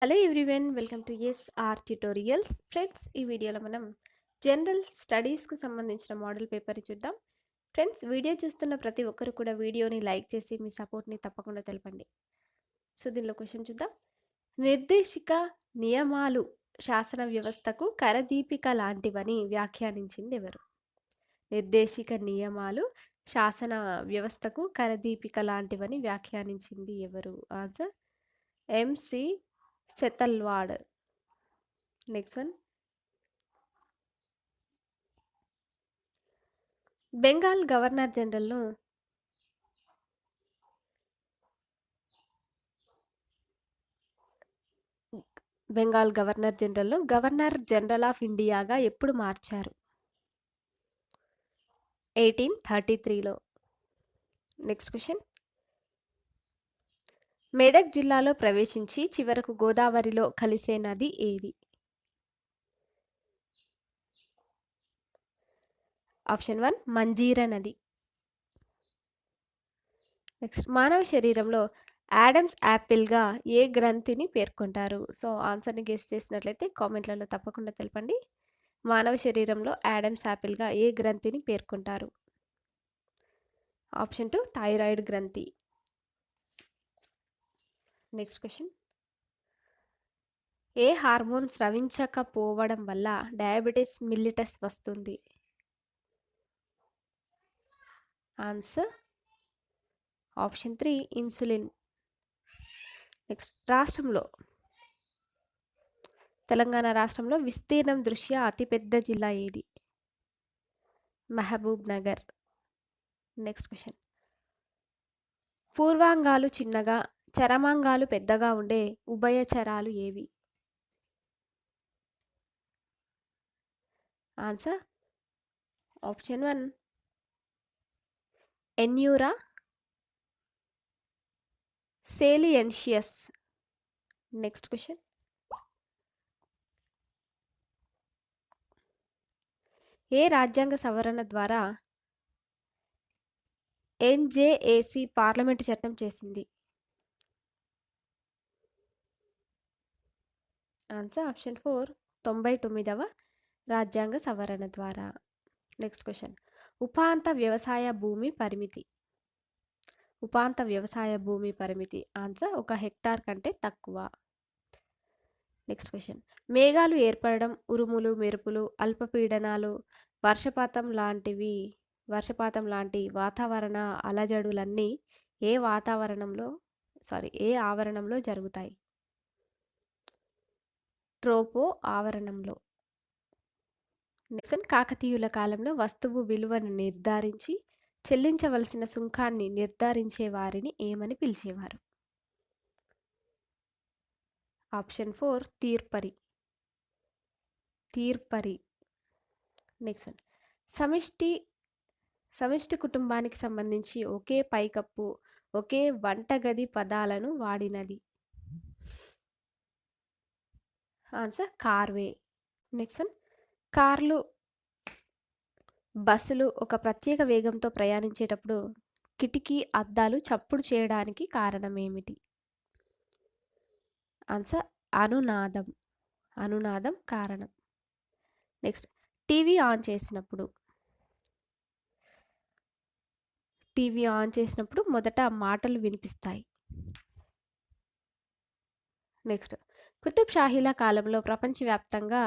Hello everyone, welcome to are tutorials. Friends, ఈ వీడియోలో మనం జనరల్ స్టడీస్కు సంబంధించిన మోడల్ పేపర్ చూద్దాం. ఫ్రెండ్స్, వీడియో చూస్తున్న ప్రతి ఒక్కరు కూడా వీడియోని లైక్ చేసి మీ సపోర్ట్ని తప్పకుండా తెలపండి. సో దీనిలో క్వశ్చన్ చూద్దాం. నిర్దేశిక నియమాలు శాసన వ్యవస్థకు కరదీపిక లాంటివని వ్యాఖ్యానించింది ఎవరు? నిర్దేశిక నియమాలు శాసన వ్యవస్థకు కరదీపిక లాంటివని వ్యాఖ్యానించింది ఎవరు? Answer MC Setalvad. Next one. Bengal governor జనరల్ను గవర్నర్ జనరల్ ఆఫ్ ఇండియాగా ఎప్పుడు మార్చారు? 1833లో. Next question. మెదక్ జిల్లాలో ప్రవేశించి చివరకు గోదావరిలో కలిసే నది ఏది? ఆప్షన్ 1 మంజీరా నది. నెక్స్ట్, మానవ శరీరంలో యాడమ్స్ యాపిల్గా ఏ గ్రంథిని పేర్కొంటారు? సో ఆన్సర్ని గెస్ చేసినట్లయితే కామెంట్లలో తప్పకుండా తెలపండి. మానవ శరీరంలో యాడమ్స్ యాపిల్గా ఏ గ్రంథిని పేర్కొంటారు? ఆప్షన్ 2 థైరాయిడ్ గ్రంథి. Next question. ఏ హార్మోన్ స్రవించకపోవడం వల్ల డయాబెటిస్ మిల్లిటస్ వస్తుంది? Answer option 3 insulin. Next, Telangana రాష్ట్రంలో విస్తీర్ణం దృష్ట్యా అతిపెద్ద జిల్లా ఏది? మహబూబ్ నగర్. Next question. పూర్వాంగాలు చిన్నగా చరమాంగాలు పెద్దగా ఉండే ఉభయచరాలు ఏవి? Answer option 1 anura salientians. Next question. ఏ రాజ్యాంగ సవరణ ద్వారా ఎన్జేఏసీ పార్లమెంటు చట్టం చేసింది? ఆన్సర్ ఆప్షన్ 4 99వ రాజ్యాంగ సవరణ ద్వారా. Next question. ఉపాంత వ్యవసాయ భూమి పరిమితి ఆన్సర్ 1 హెక్టార్ కంటే తక్కువ. Next question. మేఘాలు ఏర్పడడం, ఉరుములు, మెరుపులు, అల్పపీడనాలు, వర్షపాతం లాంటి వాతావరణ అలజడులన్నీ ఏ ఆవరణంలో జరుగుతాయి? ట్రోపో ఆవరణంలో. నెక్స్ట్, కాకతీయుల కాలంలో వస్తువు విలువను నిర్ధారించి చెల్లించవలసిన సుంకాన్ని నిర్ధారించే వారిని ఏమని పిలిచేవారు? ఆప్షన్ 4 తీర్పరి. నెక్స్ట్, సమిష్టి కుటుంబానికి సంబంధించి ఒకే పైకప్పు, ఒకే వంటగది పదాలను వాడినది? ఆన్సర్ కార్వే. Next one. కార్లు, బస్సులు ఒక ప్రత్యేక వేగంతో ప్రయాణించేటప్పుడు కిటికీ అద్దాలు చప్పుడు చేయడానికి కారణం ఏమిటి? ఆన్సర్ అనునాదం కారణం. నెక్స్ట్, టీవీ ఆన్ చేసినప్పుడు మొదట మాటలు వినిపిస్తాయి. నెక్స్ట్, కుతుబ్ షాహీల కాలంలో ప్రపంచవ్యాప్తంగా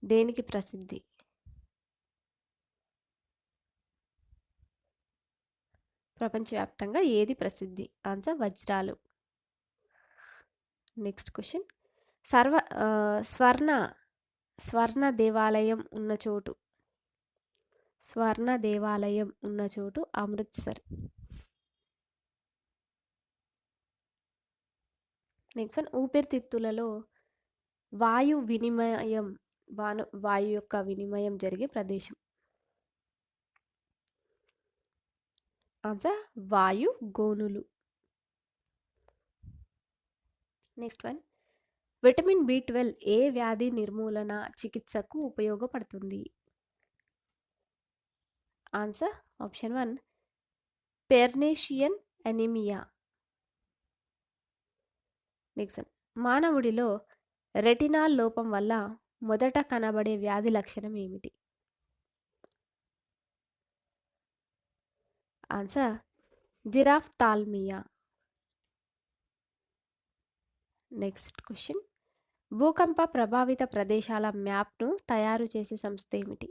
దేనికి ప్రసిద్ధి? ప్రపంచవ్యాప్తంగా ఏది ప్రసిద్ధి? ఆన్సర్ వజ్రాలు. Next question. స్వర్ణ దేవాలయం ఉన్న చోటు అమృత్సర్. Next one. ఊపిరితిత్తులలో వాయు యొక్క వినిమయం జరిగే ప్రదేశం? ఆన్సర్ వాయు గోనులు. Next one. విటమిన్ B12 ఏ వ్యాధి నిర్మూలన చికిత్సకు ఉపయోగపడుతుంది? Answer option 1 pernicious anaemia. Next one. మానవుడిలో రెటినాల్ లోపం వల్ల మొదట కనబడే వ్యాధి లక్షణం ఏమిటి? Answer xerophthalmia. Next question. భూకంప ప్రభావిత ప్రదేశాల మ్యాప్ను తయారు చేసే సంస్థ ఏమిటి?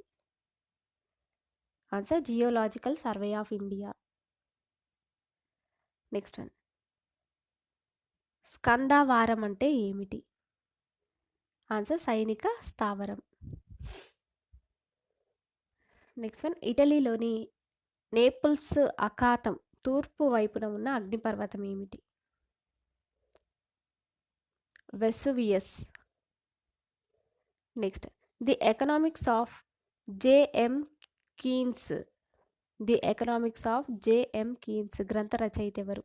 Answer geological survey of India. Next one. స్కందవారం అంటే ఏమిటి? ఆన్సర్ సైనిక స్థావరం. Next one. ఇటలీలోని నేపుల్స్ అఖాతం తూర్పు వైపున ఉన్న అగ్నిపర్వతం ఏమిటి? Vesuvius. Next. The economics of JM Keynes. The economics of JM Keynes గ్రంథ రచయిత ఎవరు?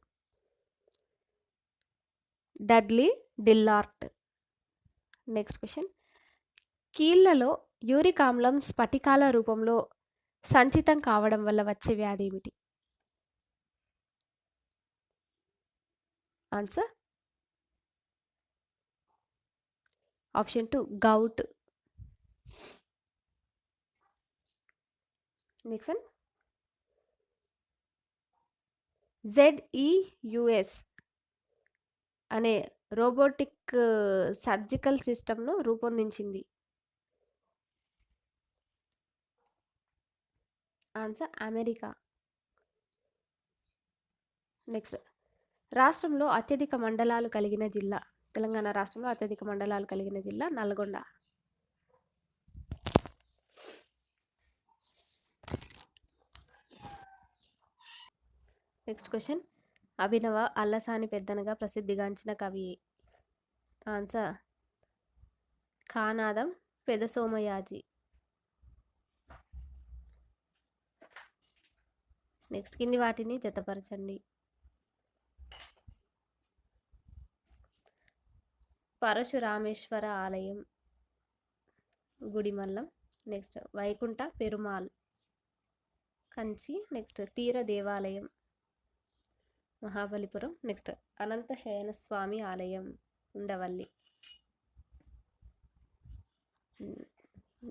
Dudley Dillard. Next question. కీళ్లలో యూరిక్ ఆమ్లం స్ఫటికాల రూపంలో సంచితం కావడం వల్ల వచ్చే వ్యాధి ఏమిటి? Answer option 2 gout. Next one. ZEUS అనే రోబోటిక్ సర్జికల్ సిస్టమ్ను రూపొందించింది? Answer America. నెక్స్ట్. రాష్ట్రంలో అత్యధిక మండలాలు కలిగిన జిల్లా? తెలంగాణ రాష్ట్రంలో అత్యధిక మండలాలు కలిగిన జిల్లా నల్గొండ. Next question. అభినవ అల్లసాని పెద్దనగా ప్రసిద్ధిగాంచిన కవి? ఆన్సర్ కానాదం పెదసోమయాజి. నెక్స్ట్. కింది వాటిని జతపరచండి. పరశురామేశ్వర ఆలయం గుడిమల్లం. నెక్స్ట్. వైకుంఠ పెరుమాల్ కంచి. నెక్స్ట్. తీర దేవాలయం మహాబలిపురం. నెక్స్ట్. అనంత శయన స్వామి ఆలయం ఉండవల్లి.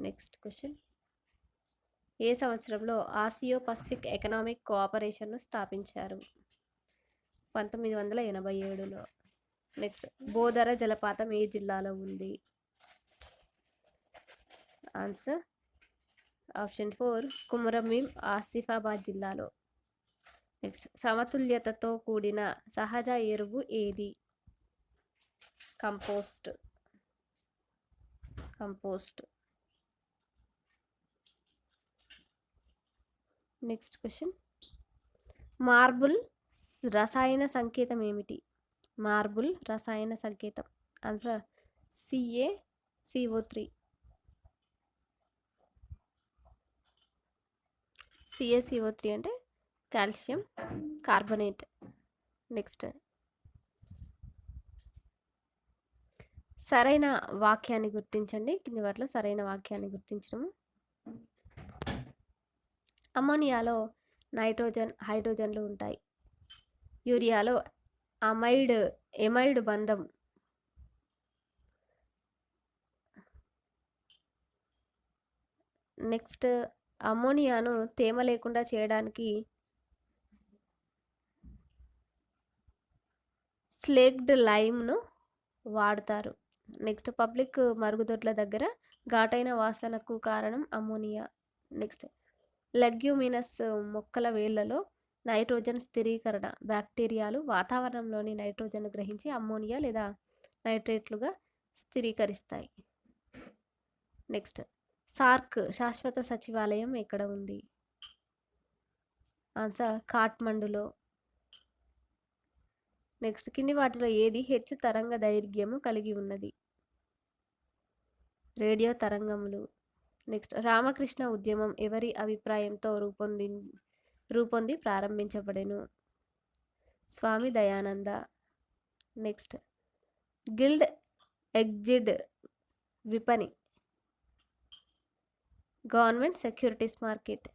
Next question. ఏ సంవత్సరంలో ఆసియో పసిఫిక్ ఎకనామిక్ కోఆపరేషన్ను స్థాపించారు? 1987లో. నెక్స్ట్. బోధర జలపాతం ఏ జిల్లాలో ఉంది? ఆన్సర్ ఆప్షన్ 4 కుమరంభీం ఆసిఫాబాద్ జిల్లాలో. నెక్స్ట్. సమతుల్యతతో కూడిన సహజ ఎరువు ఏది? కంపోస్ట్. Next question. మార్బుల్ రసాయన సంకేతం ఏమిటి? మార్బుల్ రసాయన సంకేతం. Answer CaCO3. CaCO3 అంటే కాల్షియం కార్బోనేట్. నెక్స్ట్. సరైన వాక్యాన్ని గుర్తించండి. కింది వాటిలో సరైన వాక్యాన్ని గుర్తించడము. అమ్మోనియాలో నైట్రోజన్ హైడ్రోజన్లు ఉంటాయి. యూరియాలో ఎమైడ్ బంధం. నెక్స్ట్. అమ్మోనియాను తేమ లేకుండా చేయడానికి స్లేక్డ్ లైమ్ను వాడతారు. నెక్స్ట్. పబ్లిక్ మరుగుదొడ్ల దగ్గర ఘాటైన వాసనకు కారణం అమ్మోనియా. నెక్స్ట్. లెగ్యూమినస్ మొక్కల వేళ్లలో నైట్రోజన్ స్థిరీకరణ బ్యాక్టీరియాలు వాతావరణంలోని నైట్రోజన్ను గ్రహించి అమ్మోనియా లేదా నైట్రేట్లుగా స్థిరీకరిస్తాయి. నెక్స్ట్. సార్క్ శాశ్వత సచివాలయం ఎక్కడ ఉంది? ఆన్సర్ కాఠ్మండులో. నెక్స్ట్. కింది వాటిలో ఏది హెచ్చు తరంగ దైర్ఘ్యము కలిగి ఉన్నది? రేడియో తరంగములు. నెక్స్ట్. రామకృష్ణ ఉద్యమం ఎవరి అభిప్రాయంతో రూపొంది ప్రారంభించబడెను? Swami Dayananda. Next. Gilt edged విపణి గవర్నమెంట్ సెక్యూరిటీస్ మార్కెట్.